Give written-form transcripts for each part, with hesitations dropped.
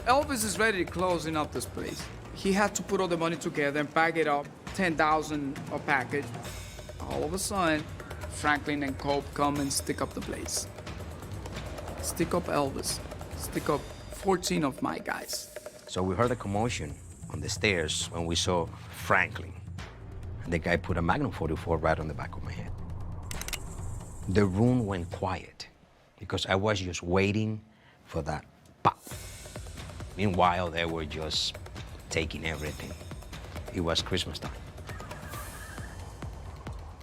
Elvis is ready to closing up this place. He had to put all the money together and pack it up, 10,000 a package. All of a sudden, Franklin and Cope come and stick up the place. Stick up Elvis. Stick up 14 of my guys. So we heard a commotion on the stairs when we saw Franklin. And the guy put a Magnum 44 right on the back of my head. The room went quiet because I was just waiting for that pop. Meanwhile, they were just taking everything. It was Christmas time.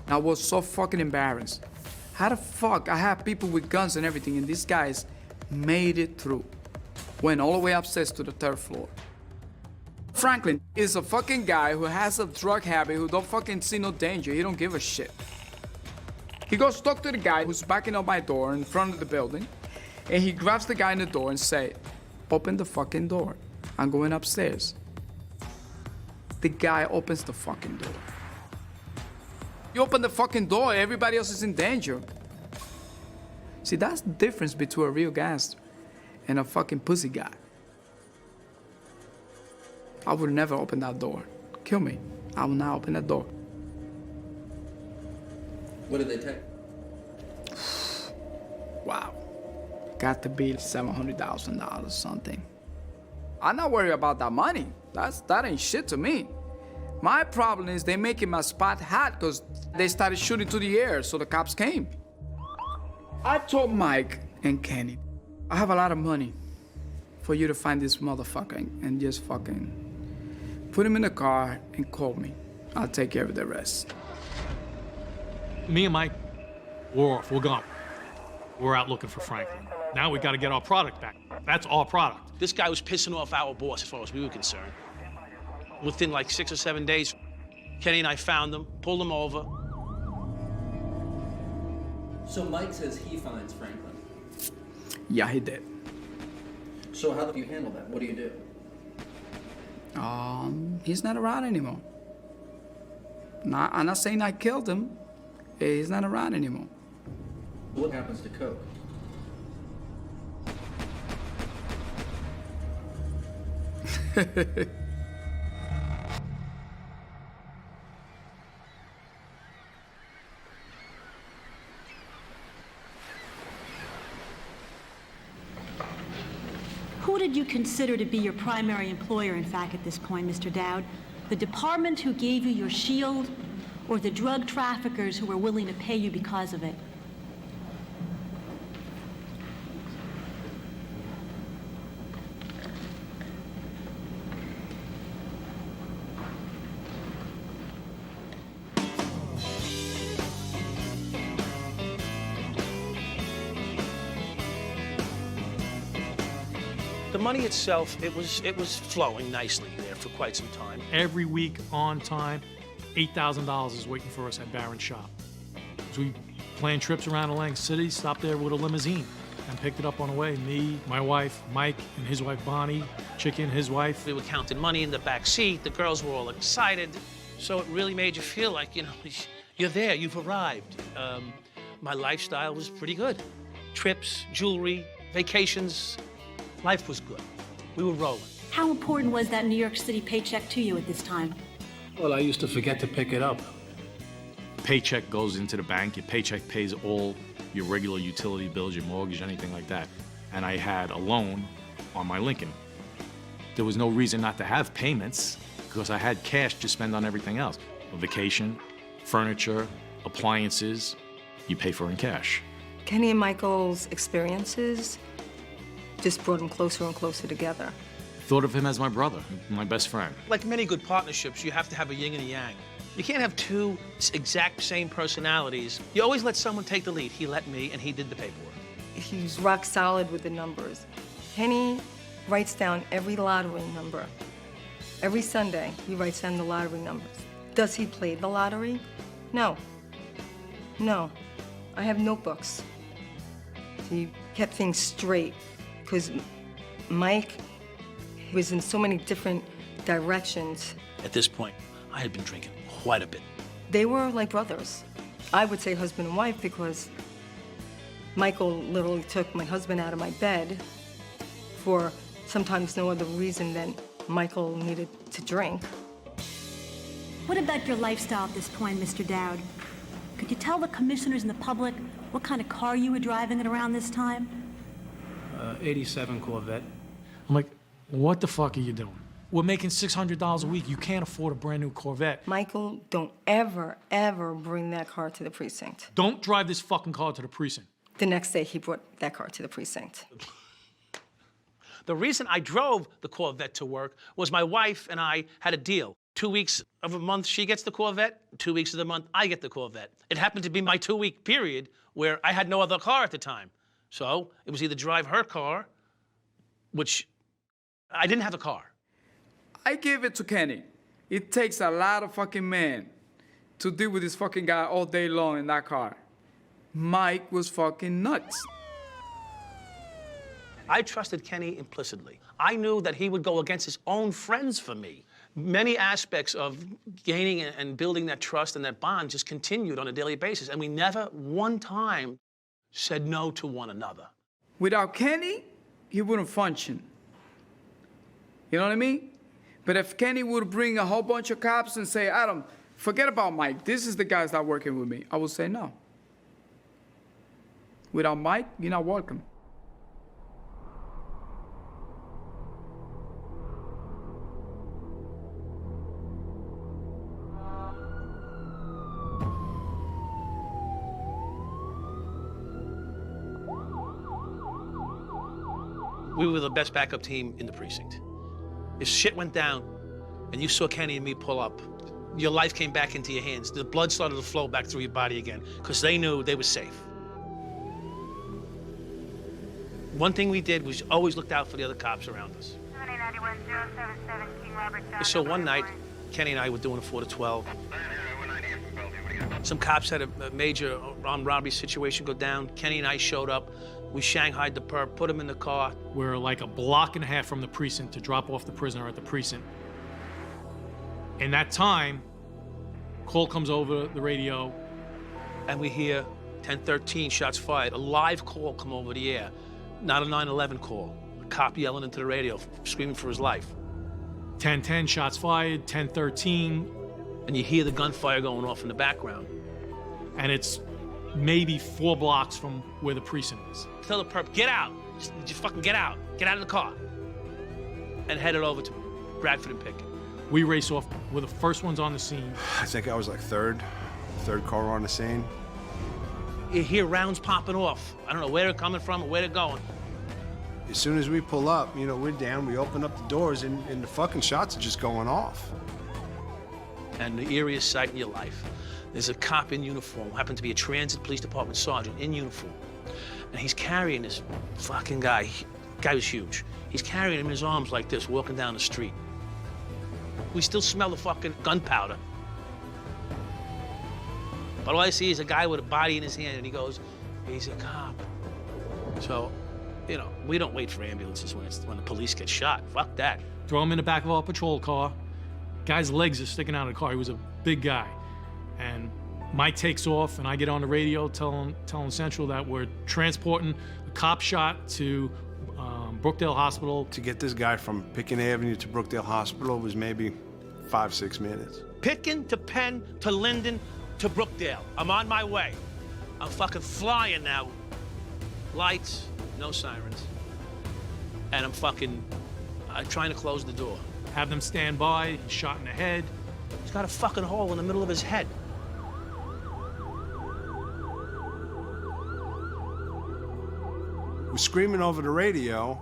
I was so fucking embarrassed. How the fuck I had people with guns and everything, and these guys made it through. Went all the way upstairs to the 3rd floor. Franklin is a fucking guy who has a drug habit, who don't fucking see no danger. He don't give a shit. He goes to talk to the guy who's backing up my door in front of the building, and he grabs the guy in the door and say, "Open the fucking door. I'm going upstairs." The guy opens the fucking door. You open the fucking door, everybody else is in danger. See, that's the difference between a real gangster and a fucking pussy guy. I would never open that door. Kill me. I will not open that door. What did they take? Wow. Got to be $700,000 something. I'm not worried about that money. That ain't shit to me. My problem is they making my spot hot because they started shooting to the air, so the cops came. I told Mike and Kenny, I have a lot of money for you to find this motherfucker and just fucking put him in the car and call me. I'll take care of the rest. Me and Mike, we're off, we're gone. We're out looking for Franklin. Now we gotta get our product back. That's our product. This guy was pissing off our boss as far as we were concerned. Within like 6 or 7 days, Kenny and I found him, pulled him over. So Mike says he finds Franklin. Yeah, he did. So how do you handle that? What do you do? He's not around anymore. I'm not saying I killed him. He's not around anymore. What happens to Coke? Who did you consider to be your primary employer, in fact, at this point, Mr. Dowd? The department who gave you your shield, or the drug traffickers who were willing to pay you because of it? The money itself, it was flowing nicely there for quite some time. Every week, on time, $8,000 is waiting for us at Barron's shop. So we planned trips around Atlantic City, stopped there with a limousine, and picked it up on the way. Me, my wife, Mike, and his wife, Bonnie, Chicken, his wife. We were counting money in the back seat. The girls were all excited. So it really made you feel like, you know, you're there, you've arrived. My lifestyle was pretty good. Trips, jewelry, vacations, life was good. We were rolling. How important was that New York City paycheck to you at this time? Well, I used to forget to pick it up. Paycheck goes into the bank. Your paycheck pays all your regular utility bills, your mortgage, anything like that. And I had a loan on my Lincoln. There was no reason not to have payments because I had cash to spend on everything else. A vacation, furniture, appliances, you pay for in cash. Kenny and Michael's experiences just brought them closer and closer together. Thought of him as my brother, my best friend. Like many good partnerships, you have to have a yin and a yang. You can't have two exact same personalities. You always let someone take the lead. He let me, and he did the paperwork. He's rock solid with the numbers. Kenny writes down every lottery number. Every Sunday, he writes down the lottery numbers. Does he play the lottery? No. No. I have notebooks. He kept things straight, because Mike was in so many different directions. At this point, I had been drinking quite a bit. They were like brothers. I would say husband and wife because Michael literally took my husband out of my bed for Sometimes no other reason than Michael needed to drink. What about your lifestyle at this point, Mr. Dowd? Could you tell the commissioners and the public what kind of car you were driving at around this time? 87 Corvette. I'm like, what the fuck are you doing? We're making $600 a week. You can't afford a brand new Corvette. Michael, don't ever, ever bring that car to the precinct. Don't drive this fucking car to the precinct. The next day, he brought that car to the precinct. The reason I drove the Corvette to work was my wife and I had a deal. 2 weeks of a month, she gets the Corvette. 2 weeks of the month, I get the Corvette. It happened to be my 2-week period where I had no other car at the time. So it was either drive her car, which I didn't have a car. I give it to Kenny. It takes a lot of fucking men to deal with this fucking guy all day long in that car. Mike was fucking nuts. I trusted Kenny implicitly. I knew that he would go against his own friends for me. Many aspects of gaining and building that trust and that bond just continued on a daily basis, and we never one time said no to one another. Without Kenny, he wouldn't function. You know what I mean? But if Kenny would bring a whole bunch of cops and say, Adam, forget about Mike, this is the guys that are working with me, I would say no. Without Mike, you're not welcome. We were the best backup team in the precinct. If shit went down and you saw Kenny and me pull up, your life came back into your hands. The blood started to flow back through your body again because they knew they were safe. One thing we did was always looked out for the other cops around us. So one night, Kenny and I were doing a 4 to 12. Some cops had a major armed robbery situation go down. Kenny and I showed up. We shanghaied the perp, put him in the car. We're like a block and a half from the precinct to drop off the prisoner at the precinct. In that time, call comes over the radio. And we hear 10-13 shots fired. A live call come over the air, not a 911 call. A cop yelling into the radio, screaming for his life. 10-10 shots fired, 10-13. And you hear the gunfire going off in the background. And it's maybe 4 blocks from where the precinct is. Tell the perp, get out. Just fucking get out. Get out of the car. And headed over to Bradford and Pickett. We race off. We're the first ones on the scene. I think I was like third car on the scene. You hear rounds popping off. I don't know where they're coming from or where they're going. As soon as we pull up, you know, we're down, we open up the doors, and the fucking shots are just going off. And the eeriest sight in your life. There's a cop in uniform, happened to be a transit police department sergeant in uniform. And he's carrying this fucking guy. Guy was huge. He's carrying him in his arms like this, walking down the street. We still smell the fucking gunpowder. But all I see is a guy with a body in his hand, and he goes, he's a cop. So, you know, we don't wait for ambulances when the police get shot. Fuck that. Throw him in the back of our patrol car. Guy's legs are sticking out of the car. He was a big guy. And Mike takes off, and I get on the radio telling Central that we're transporting a cop shot to Brookdale Hospital. To get this guy from Pitkin Avenue to Brookdale Hospital was maybe 5-6 minutes. Pitkin to Penn to Linden to Brookdale. I'm on my way. I'm fucking flying now. Lights, no sirens. And I'm trying to close the door. Have them stand by, he's shot in the head. He's got a fucking hole in the middle of his head. We're screaming over the radio,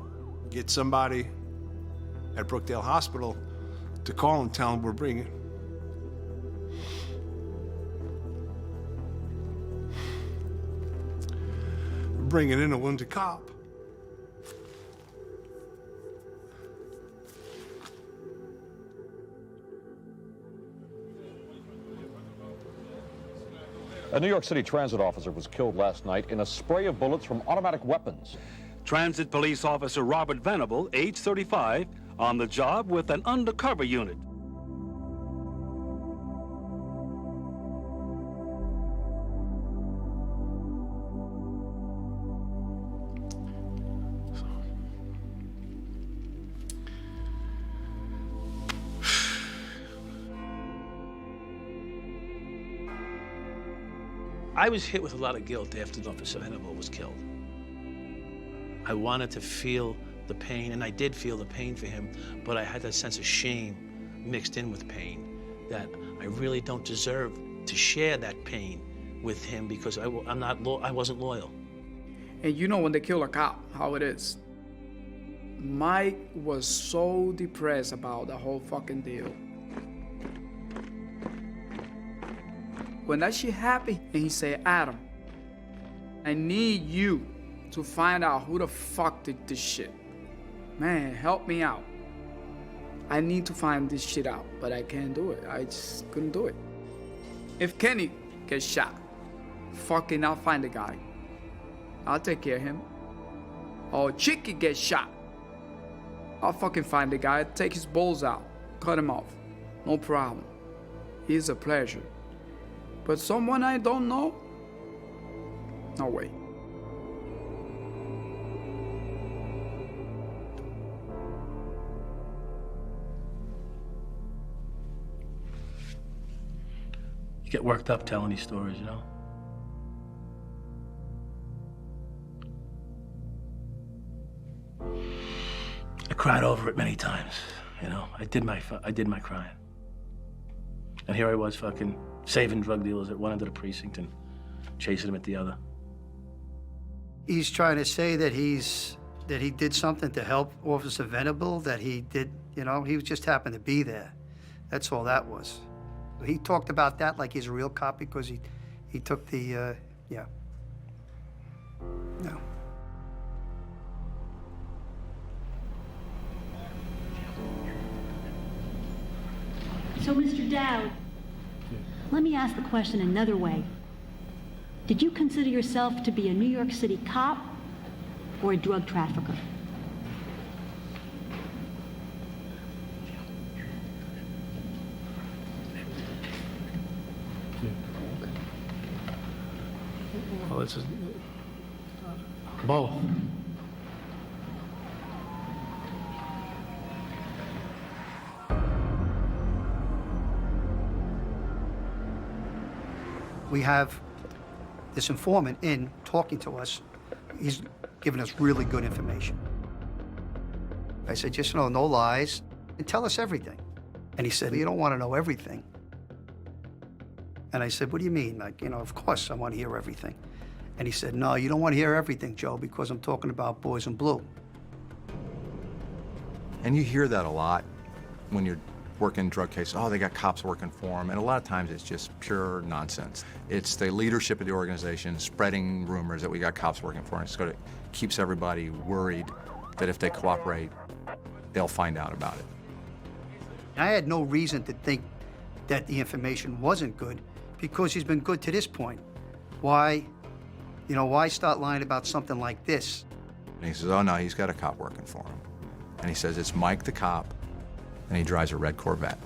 get somebody at Brookdale Hospital to call and tell them we're bringing in a wounded cop. A New York City transit officer was killed last night in a spray of bullets from automatic weapons. Transit police officer Robert Venable, age 35, on the job with an undercover unit. I was hit with a lot of guilt after Officer Venable was killed. I wanted to feel the pain, and I did feel the pain for him, but I had that sense of shame mixed in with pain, that I really don't deserve to share that pain with him because I wasn't loyal. And you know when they kill a cop, how it is. Mike was so depressed about the whole fucking deal. When that shit happened, and he said, Adam, I need you to find out who the fuck did this shit. Man, help me out. I need to find this shit out, but I can't do it. I just couldn't do it. If Kenny gets shot, fucking I'll find the guy. I'll take care of him. Or Chicky gets shot, I'll fucking find the guy, take his balls out, cut him off. No problem. He's a pleasure. But someone I don't know? No way. You get worked up telling these stories, you know? I cried over it many times, you know? I did my crying. And here I was fucking saving drug dealers at one end of the precinct and chasing them at the other. He's trying to say that he did something to help Officer Venable, that he did, you know, he just happened to be there. That's all that was. He talked about that like he's a real cop because he took the, yeah. No. So, Mr. Dowd, let me ask the question another way. Did you consider yourself to be a New York City cop or a drug trafficker? Well, it's both. We have this informant in talking to us. He's giving us really good information. I said, just no lies, and tell us everything. And he said, you don't want to know everything. And I said, what do you mean? Like, you know, of course I want to hear everything. And he said, no, you don't want to hear everything, Joe, because I'm talking about boys in blue. And you hear that a lot when you're working drug cases. Oh, they got cops working for them. And a lot of times it's just pure nonsense. It's the leadership of the organization spreading rumors that we got cops working for them. It keeps everybody worried that if they cooperate, they'll find out about it. I had no reason to think that the information wasn't good because he's been good to this point. Why, you know, why start lying about something like this? And he says, oh no, he's got a cop working for him. And he says, it's Mike the cop, and he drives a red Corvette.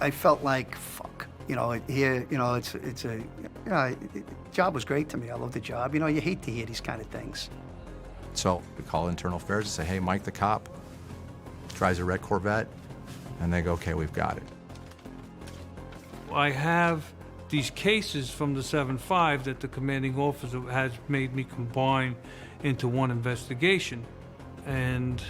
I felt like, fuck, you know, here, you know, it's a, you know, the job was great to me. I love the job. You know, you hate to hear these kind of things. So we call internal affairs and say, hey, Mike the cop drives a red Corvette, and they go, okay, we've got it. I have these cases from the 7-5 that the commanding officer has made me combine into one investigation. And